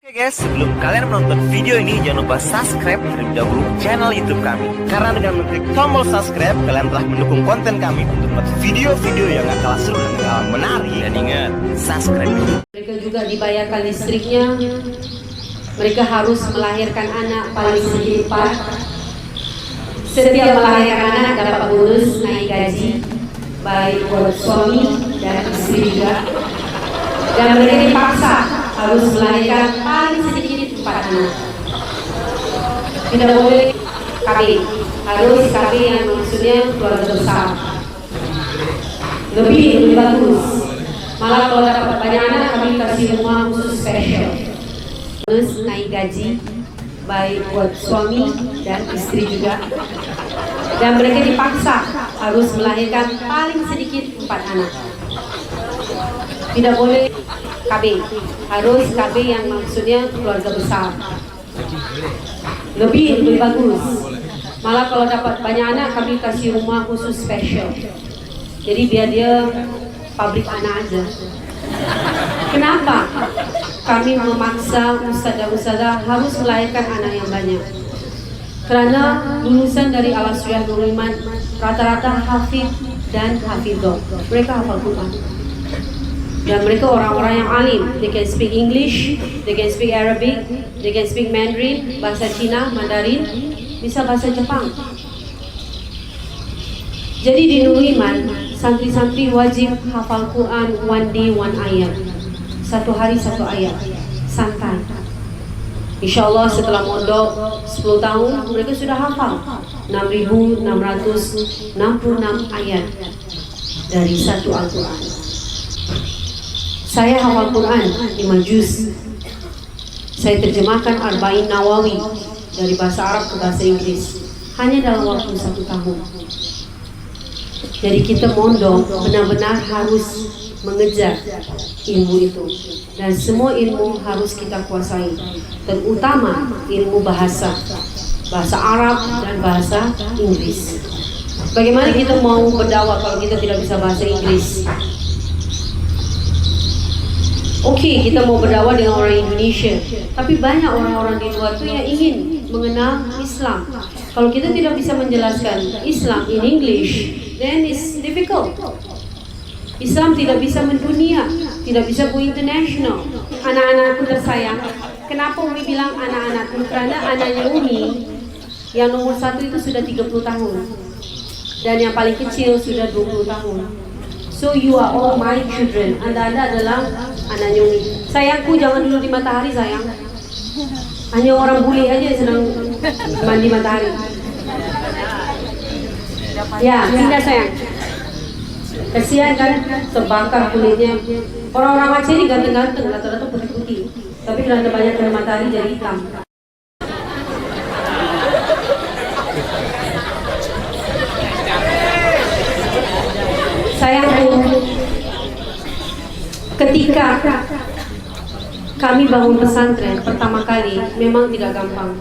Oke guys, sebelum kalian menonton video ini, jangan lupa subscribe terlebih dahulu channel YouTube kami. Karena dengan mengklik tombol subscribe, kalian telah mendukung konten kami untuk membuat video-video yang gak kalah seru dan gak kalah menarik. Dan ingat, subscribe. Mereka juga dibayarkan listriknya. Mereka harus melahirkan anak paling sedikit 4. Setiap melahirkan anak dapat bonus naik gaji, baik buat suami dan istri juga. Dan mereka dipaksa harus melahirkan paling sedikit 4 anak. Tidak boleh KB, harus KB yang maksudnya keluarga besar. Lebih bagus. Malah kalau dapat banyak anak, kami kasih rumah khusus spesial. Terus naik gaji, baik buat suami dan istri juga. Dan mereka dipaksa harus melahirkan paling sedikit 4 anak. Tidak boleh KB, harus KB yang maksudnya keluarga besar. Lebih bagus. Malah kalau dapat banyak anak, kami kasih rumah khusus spesial. Jadi biar dia pabrik anak aja. Kenapa kami memaksa ustazah harus melahirkan anak yang banyak? Karena lulusan dari Al-Asriyah Nurul Iman rata-rata hafid dan hafidhah. Mereka hafal Quran. Dan mereka orang-orang yang alim. They can speak English, they can speak Arabic, they can speak Mandarin, bahasa Cina, Mandarin, bisa bahasa Jepang. Jadi di Nurul Iman, santri-santri wajib hafal Quran one day one ayat. Satu hari satu ayat, santai. Insya Allah setelah mondok 10 tahun, mereka sudah hafal 6.666 ayat dari satu Al-Quran. Saya hafal Quran 5 juz. Saya terjemahkan Arba'in Nawawi dari bahasa Arab ke bahasa Inggris hanya dalam waktu 1 tahun. Jadi kita mondok benar-benar harus mengejar ilmu itu, dan semua ilmu harus kita kuasai, terutama ilmu bahasa Arab dan bahasa Inggris. Bagaimana kita mau berdakwah kalau kita tidak bisa bahasa Inggris? Oke, kita mau berdakwah dengan orang Indonesia, tapi banyak orang-orang di luar itu yang ingin mengenal Islam. Kalau kita tidak bisa menjelaskan Islam in English, then it's difficult. Islam tidak bisa mendunia, tidak bisa go international. Anak-anakku tersayang, kenapa Umi bilang anak-anakku? Karena anaknya Umi yang nomor 1 itu sudah 30 tahun, dan yang paling kecil sudah 20 tahun. So you are all my children. Anda adalah anaknya Umi. Sayangku, jangan dulu di matahari sayang. Hanya orang bule aja yang senang mandi matahari. Ya, pindah sayang. Kasihan kan, terbakar kulitnya. Orang-orang Aceh ini ganteng-ganteng, rata-rata putih-putih. Tapi karena banyak kena matahari jadi hitam. Sayangku, ketika kami bangun pesantren pertama kali memang tidak gampang.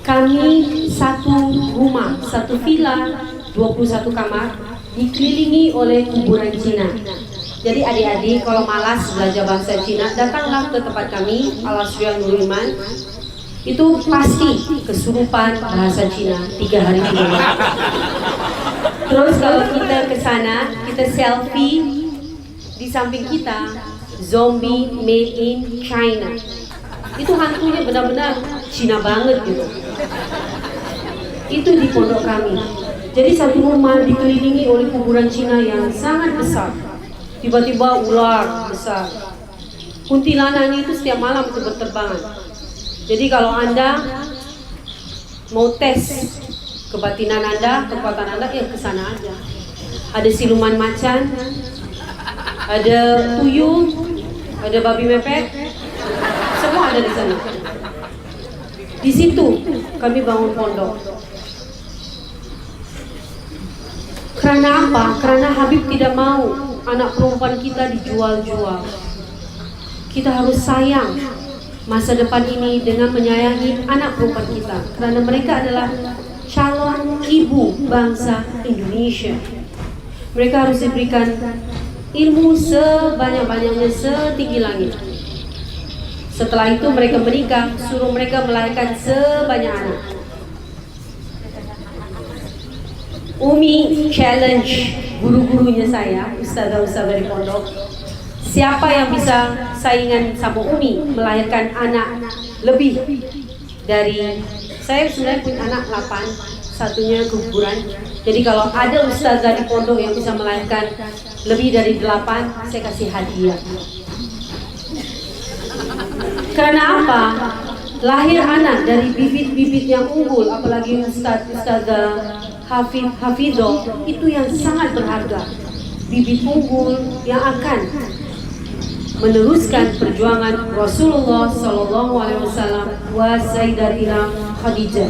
Kami satu rumah, satu villa, 21 kamar, dikelilingi oleh kuburan Cina. Jadi adik-adik kalau malas belajar bahasa Cina, datanglah ke tempat kami, Al-Asriyah Nurul Iman. Itu pasti kesurupan bahasa Cina 3 hari 3 malam. Terus kalau kita ke sana, kita selfie, di samping kita zombie made in China. Itu hantunya benar-benar Cina banget gitu. Itu di pondok kami. Jadi satu rumah dikelilingi oleh kuburan Cina yang sangat besar. Tiba-tiba ular besar. Kuntilanaknya itu setiap malam itu berterbangan. Jadi kalau Anda mau tes kebatinan Anda, kekuatan Anda, ya ke sana aja. Ada siluman macan, ada tuyul, ada babi mepet, semua ada di sana. Di situ kami bangun pondok. Karena apa? Karena Habib tidak mau anak perempuan kita dijual-jual. Kita harus sayang masa depan ini dengan menyayangi anak perempuan kita, karena mereka adalah calon ibu bangsa Indonesia. Mereka harus diberikan ilmu sebanyak-banyaknya, setinggi langit. Setelah itu mereka menikah, suruh mereka melahirkan sebanyak anak. Umi challenge guru-gurunya saya, ustazah-ustazah di pondok. Siapa yang bisa saingan sama Umi melahirkan anak lebih dari, saya sebenarnya punya anak 8, satunya keguguran. Jadi kalau ada ustazah di pondok yang bisa melahirkan lebih dari 8, saya kasih hadiah. Karena apa? Lahir anak dari bibit-bibit yang unggul, apalagi ustazah hafidho, itu yang sangat berharga. Bibit unggul yang akan meneruskan perjuangan Rasulullah SAW wa Sayyidatina Khadijah.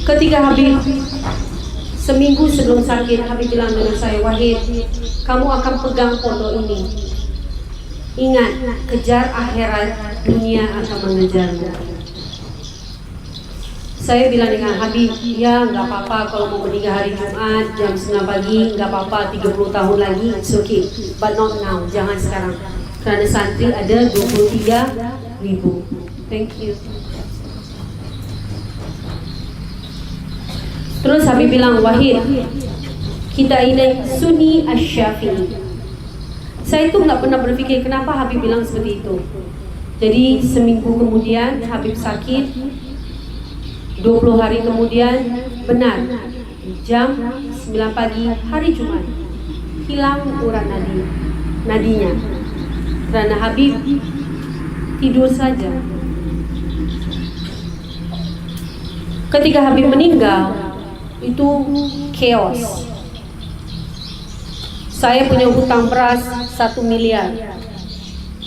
Ketika Habib seminggu sebelum sakit, Habib bilang dengan saya, Wahid, kamu akan pegang pondok ini. Ingat, kejar akhirat, dunia akan mengejarmu. Saya bilang dengan Habib, ya nggak apa-apa kalau mau meninggal hari Jumat jam 9 pagi, nggak apa-apa 30 tahun lagi, it's okay. But not now, jangan sekarang. Karena santri ada 23.000. Thank you. Terus Habib bilang, Wahid, kita ini Sunni Asy-Syafi'i. Saya itu nggak pernah berpikir kenapa Habib bilang seperti itu. Jadi seminggu kemudian Habib sakit, 20 hari kemudian benar jam 9 pagi hari Jumat hilang urat nadinya karena Habib tidur saja. Ketika Habib meninggal itu chaos. Saya punya hutang beras 1 miliar.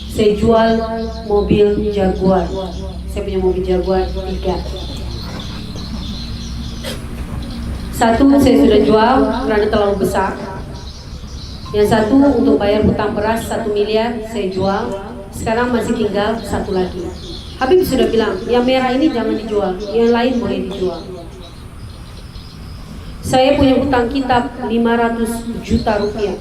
Saya jual mobil Jaguar. Saya punya mobil Jaguar 3. Satu saya sudah jual karena terlalu besar. Yang satu untuk bayar hutang beras 1 miliar saya jual. Sekarang masih tinggal 1 lagi. Habib sudah bilang, yang merah ini jangan dijual, yang lain boleh dijual. Saya punya hutang kitab 500 juta rupiah.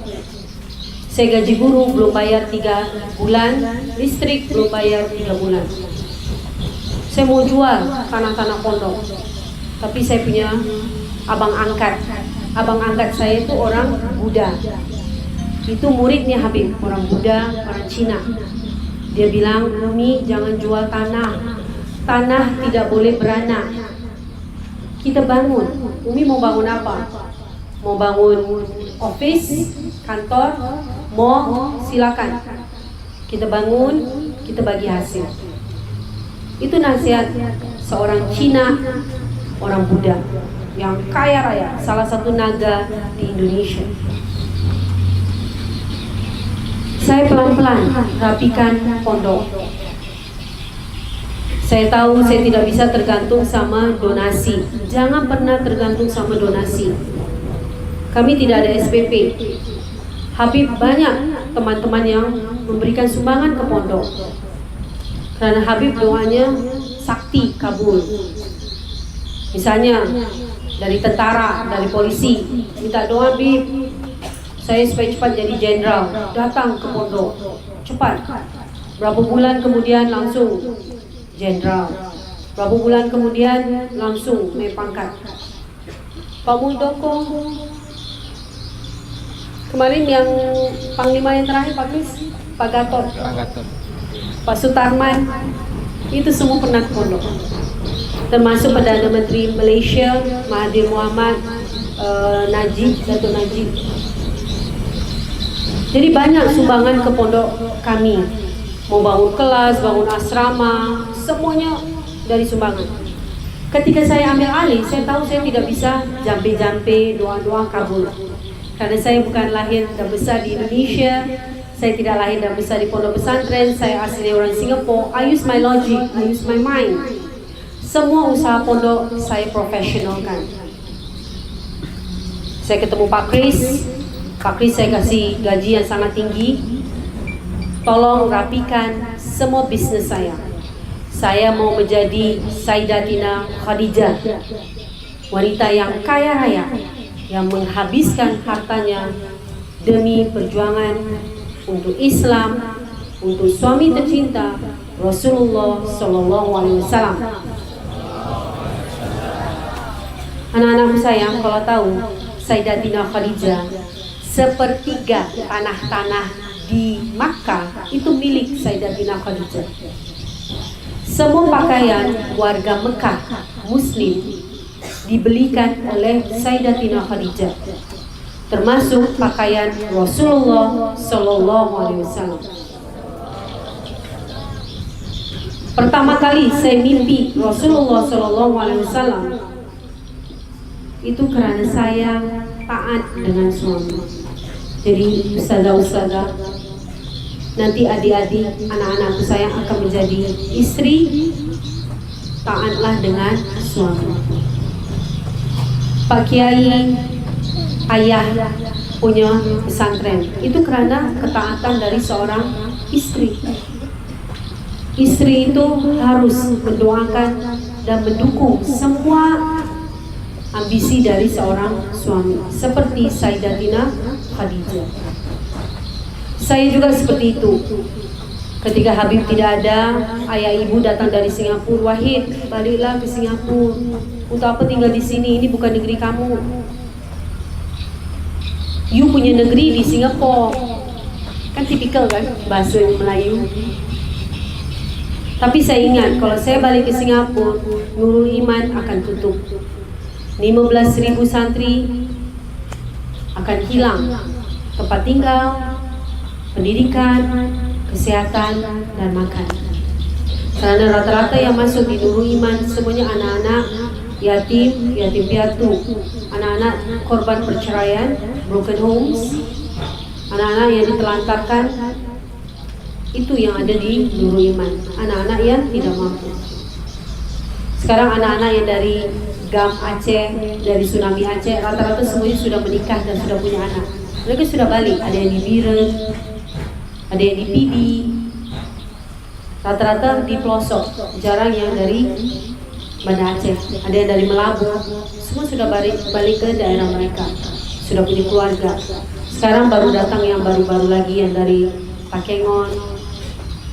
Saya gaji guru belum bayar 3 bulan, listrik belum bayar 3 bulan. Saya mau jual tanah-tanah pondok, tapi saya punya abang angkat. Abang angkat saya itu orang Buddha. Itu muridnya Habib, orang Buddha, orang Cina. Dia bilang, Umi jangan jual tanah. Tanah tidak boleh beranak. Kita bangun. Umi mau bangun apa? Mau bangun office, kantor, mall, silakan. Kita bangun, kita bagi hasil. Itu nasihat seorang Cina, orang Buddha yang kaya raya, salah satu naga di Indonesia. Saya pelan-pelan rapikan pondok. Saya tahu saya tidak bisa tergantung sama donasi. Jangan pernah tergantung sama donasi. Kami tidak ada SPP. Habib banyak teman-teman yang memberikan sumbangan ke pondok. Karena Habib doanya sakti kabul. Misalnya dari tentara, dari polisi, minta doa Habib, saya supaya cepat jadi jenderal, datang ke pondok, cepat. Berapa bulan kemudian langsung jenderal. Berapa bulan kemudian langsung naik pangkat. Pak Muldoko, kemarin yang panglima yang terakhir Pak Kris, Pak Gatot, Pak Sutarman, itu semua pernah ke pondok. Termasuk Perdana Menteri Malaysia Mahathir Mohamad, Datuk Najib. Jadi banyak sumbangan ke pondok kami. Mau bangun kelas, bangun asrama, semuanya dari sumbangan. Ketika saya ambil alih, saya tahu saya tidak bisa jampe-jampe, doa-doa kabul. Karena saya bukan lahir dan besar di Indonesia, saya tidak lahir dan besar di pondok pesantren, saya asli orang Singapura. I use my logic, I use my mind. Semua usaha pondok saya profesionalkan. Saya ketemu Pak Kris saya kasih gaji yang sangat tinggi. Tolong rapikan semua bisnis saya. Saya mau menjadi Sayyidatina Khadijah, wanita yang kaya raya, yang menghabiskan hartanya demi perjuangan untuk Islam, untuk suami tercinta Rasulullah Sallallahu Alaihi Wasallam. Anak-anakku sayang, kalau tahu Sayyidatina Khadijah, sepertiga tanah-tanah di Makkah itu milik Sayyidatina Khadijah. Semua pakaian warga Mekah Muslim dibelikan oleh Sayyidatina Khadijah, termasuk pakaian Rasulullah Sallallahu Alaihi Wasallam. Pertama kali saya mimpi Rasulullah Sallallahu Alaihi Wasallam itu karena saya taat dengan suami. Jadi ustazah-ustazah, nanti adik-adik, anak-anakku saya akan menjadi istri, taatlah dengan suami. Pak Kiai, ayah punya pesantren, itu karena ketaatan dari seorang istri. Istri itu harus mendoakan dan mendukung semua ambisi dari seorang suami, seperti Sayyidatina Khadijah. Saya juga seperti itu. Ketika Habib tidak ada, ayah ibu datang dari Singapura, Wahid, baliklah ke Singapura. Untuk apa tinggal di sini? Ini bukan negeri kamu. You punya negeri di Singapura. Kan tipikal kan bahasa Melayu. Tapi saya ingat kalau saya balik ke Singapura, Nurul Iman akan tutup. 15.000 santri akan hilang tempat tinggal, pendidikan, kesehatan, dan makan. Karena rata-rata yang masuk di Nurul Iman semuanya anak-anak yatim, yatim piatu, anak-anak korban perceraian, broken homes, anak-anak yang ditelantarkan. Itu yang ada di Nurul Iman, anak-anak yang tidak mampu. Sekarang anak-anak yang dari GAM Aceh, dari Tsunami Aceh, rata-rata semuanya sudah menikah dan sudah punya anak. Mereka sudah balik, ada yang di Biren, ada yang di PD, rata-rata di pelosok, jarang yang dari Banda Aceh, ada yang dari Melabu, semua sudah balik ke daerah mereka, sudah punya keluarga. Sekarang baru datang yang baru-baru lagi yang dari Pakengon,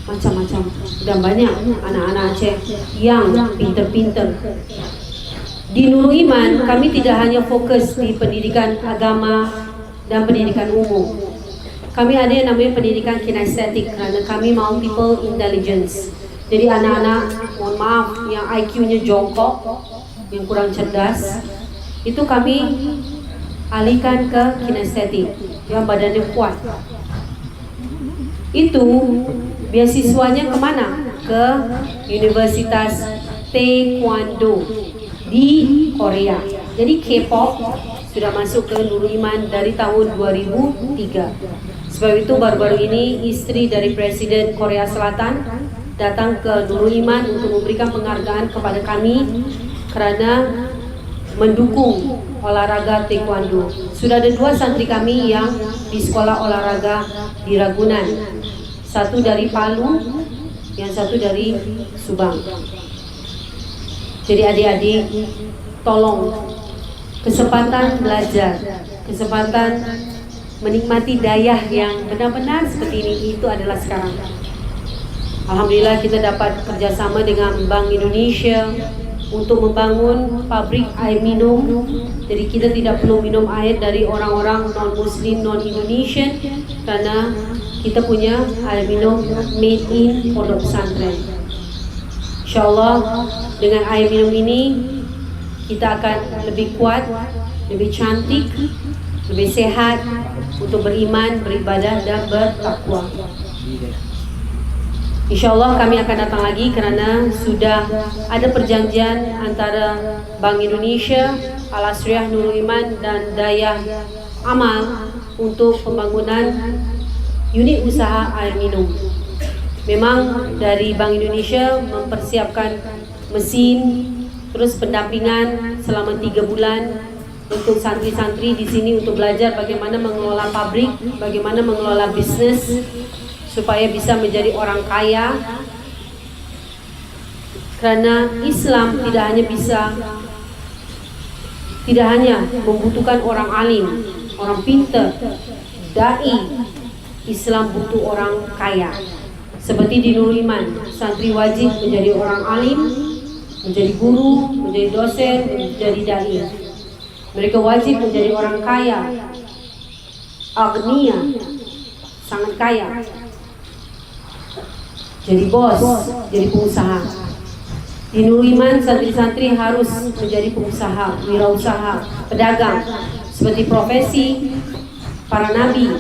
macam-macam. Dan banyak anak-anak Aceh yang pinter-pinter. Di Nurul Iman kami tidak hanya fokus di pendidikan agama dan pendidikan umum. Kami ada yang namanya pendidikan kinestetik karena kami multiple intelligence. Jadi anak-anak, mohon maaf, yang IQ-nya jongkok, yang kurang cerdas, itu kami alihkan ke kinestetik, yang badannya kuat. Itu beasiswanya kemana? Ke Universitas Taekwondo di Korea. Jadi K-pop sudah masuk ke Nurul Iman dari tahun 2003. Sebab itu baru-baru ini istri dari Presiden Korea Selatan datang ke Nurul Iman untuk memberikan penghargaan kepada kami karena mendukung olahraga Taekwondo. Sudah ada 2 santri kami yang di sekolah olahraga di Ragunan. Satu dari Palu, yang satu dari Subang. Jadi adik-adik, tolong kesempatan belajar, kesempatan menikmati dayah yang benar-benar seperti ini, itu adalah sekarang. Alhamdulillah kita dapat kerjasama dengan Bank Indonesia untuk membangun pabrik air minum. Jadi kita tidak perlu minum air dari orang-orang non-Muslim, non-Indonesian, karena kita punya air minum made in pondok pesantren. InsyaAllah dengan air minum ini kita akan lebih kuat, lebih cantik, lebih sehat untuk beriman, beribadah, dan bertakwa. InsyaAllah kami akan datang lagi karena sudah ada perjanjian antara Bank Indonesia, Al-Asriyah Nurul Iman, dan Daya Amal untuk pembangunan unit usaha air minum. Memang dari Bank Indonesia mempersiapkan mesin, terus pendampingan selama 3 bulan untuk santri-santri di sini untuk belajar bagaimana mengelola pabrik, bagaimana mengelola bisnis supaya bisa menjadi orang kaya. Karena Islam tidak hanya membutuhkan orang alim, orang pintar, dai. Islam butuh orang kaya. Seperti di Nurul Iman, santri wajib menjadi orang alim, menjadi guru, menjadi dosen, menjadi dai. Mereka wajib menjadi orang kaya, agnia, sangat kaya, jadi bos, jadi pengusaha. Di Nurul Iman, santri-santri harus menjadi pengusaha, wirausaha, pedagang, seperti profesi para nabi,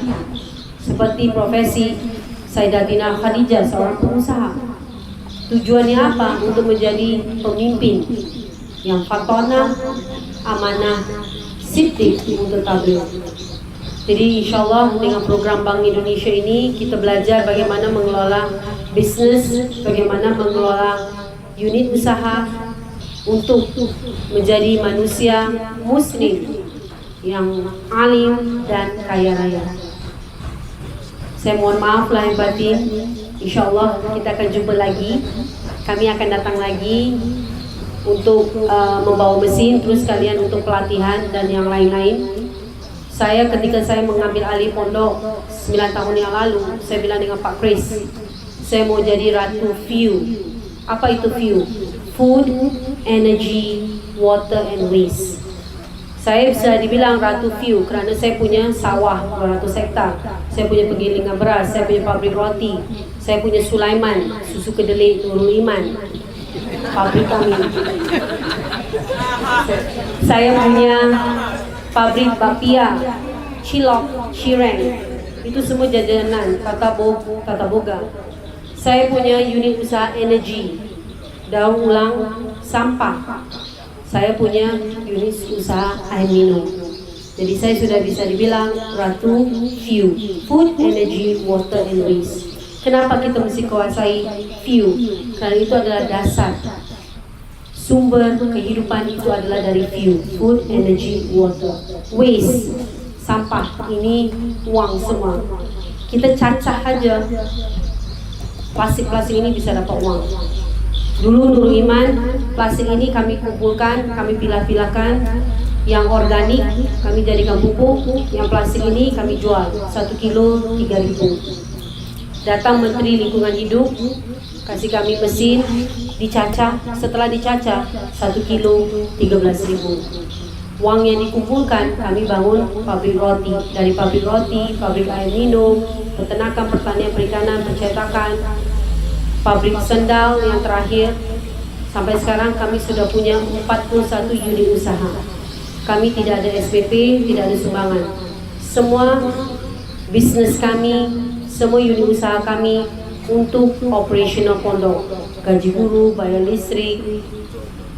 seperti profesi Sayyidatina Khadijah, seorang pengusaha. Tujuannya apa? Untuk menjadi pemimpin yang fatonah, amanah, siddiq untuk tabligh. Jadi insya Allah dengan program Bank Indonesia ini kita belajar bagaimana mengelola bisnis, bagaimana mengelola unit usaha untuk menjadi manusia muslim yang alim dan kaya raya. Saya mohon maaf lahir batin. Insya Allah kita akan jumpa lagi. Kami akan datang lagi untuk membawa mesin, terus kalian untuk pelatihan dan yang lain-lain. Ketika saya mengambil alih pondok 9 tahun yang lalu, saya bilang dengan Pak Kris, saya mau jadi Ratu View. Apa itu View? Food, Energy, Water and Waste. Saya bisa dibilang Ratu View kerana saya punya sawah 200 hektar, saya punya penggilingan beras, saya punya pabrik roti, saya punya Sulaiman, susu kedelai Nurul Iman, pabrik kami. Saya punya pabrik bapia, cilok, cireng, itu semua jajanan tata boga. Saya punya unit usaha energi, daur ulang sampah. Saya punya unit usaha air minum. Jadi saya sudah bisa dibilang Ratu View, Food, Energy, Water and Waste. Kenapa kita mesti kuasai View? Karena itu adalah dasar. Sumber kehidupan itu adalah dari View, Food, Energy, Water. Waste, sampah, ini uang semua. Kita cacah aja, plastik-plastik ini bisa dapat uang. Dulu Nurul Iman, plastik ini kami kumpulkan, kami pilah-pilahkan. Yang organik kami jadikan pupuk, yang plastik ini kami jual 1 kilo 3.000. Datang Menteri Lingkungan Hidup, kasih kami mesin, dicacah. Setelah dicacah 1 kilo 13.000. Uang yang dikumpulkan kami bangun pabrik roti. Dari pabrik roti, pabrik air minum, peternakan, pertanian, perikanan, percetakan, pabrik sendal yang terakhir. Sampai sekarang kami sudah punya 41 unit usaha. Kami tidak ada SPP, tidak ada sumbangan. Semua bisnis kami, semua unit usaha kami untuk operasional pondok, gaji guru, bayar listrik,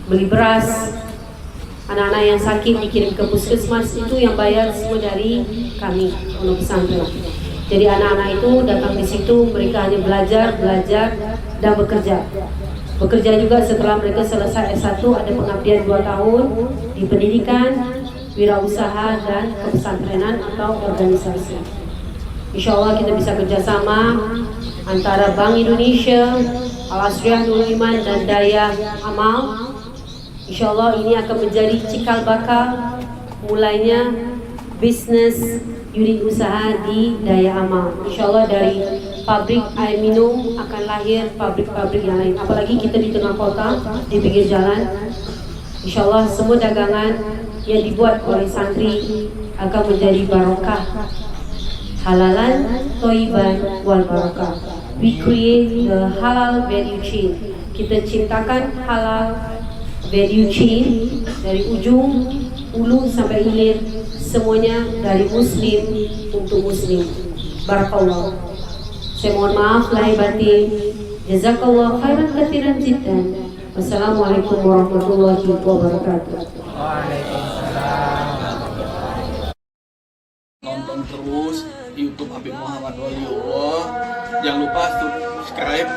beli beras, anak-anak yang sakit dikirim ke puskesmas, itu yang bayar semua dari kami, pondok pesantren. Jadi anak-anak itu datang di situ, mereka hanya belajar dan bekerja. Bekerja juga setelah mereka selesai S1, ada pengabdian 2 tahun di pendidikan, wirausaha dan kepesantrenan atau organisasi. Insya Allah kita bisa kerjasama antara Bank Indonesia, Al-Asriyah Nurul Iman dan Daya Amal. Insya Allah ini akan menjadi cikal bakal mulainya bisnis unit usaha di Daya Amal. Insya Allah dari pabrik air minum akan lahir pabrik-pabrik yang lain. Apalagi kita di tengah kota, di pinggir jalan. Insya Allah semua dagangan yang dibuat oleh santri akan menjadi barokah. Halalan, toiban, wal barokah. We create the halal value chain. Kita ciptakan halal value chain dari ujung ulu sampai hilir, semuanya dari muslim untuk muslim. Barakallah. Saya mohon maaf lahir batin. Jazakallah khairan katsiran jiddan. Wassalamualaikum warahmatullahi wabarakatuh. Nonton terus di YouTube Habib Muhammad Waliullah. Jangan lupa subscribe,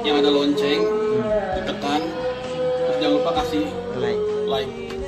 yang ada lonceng ditekan. Terus jangan lupa kasih like.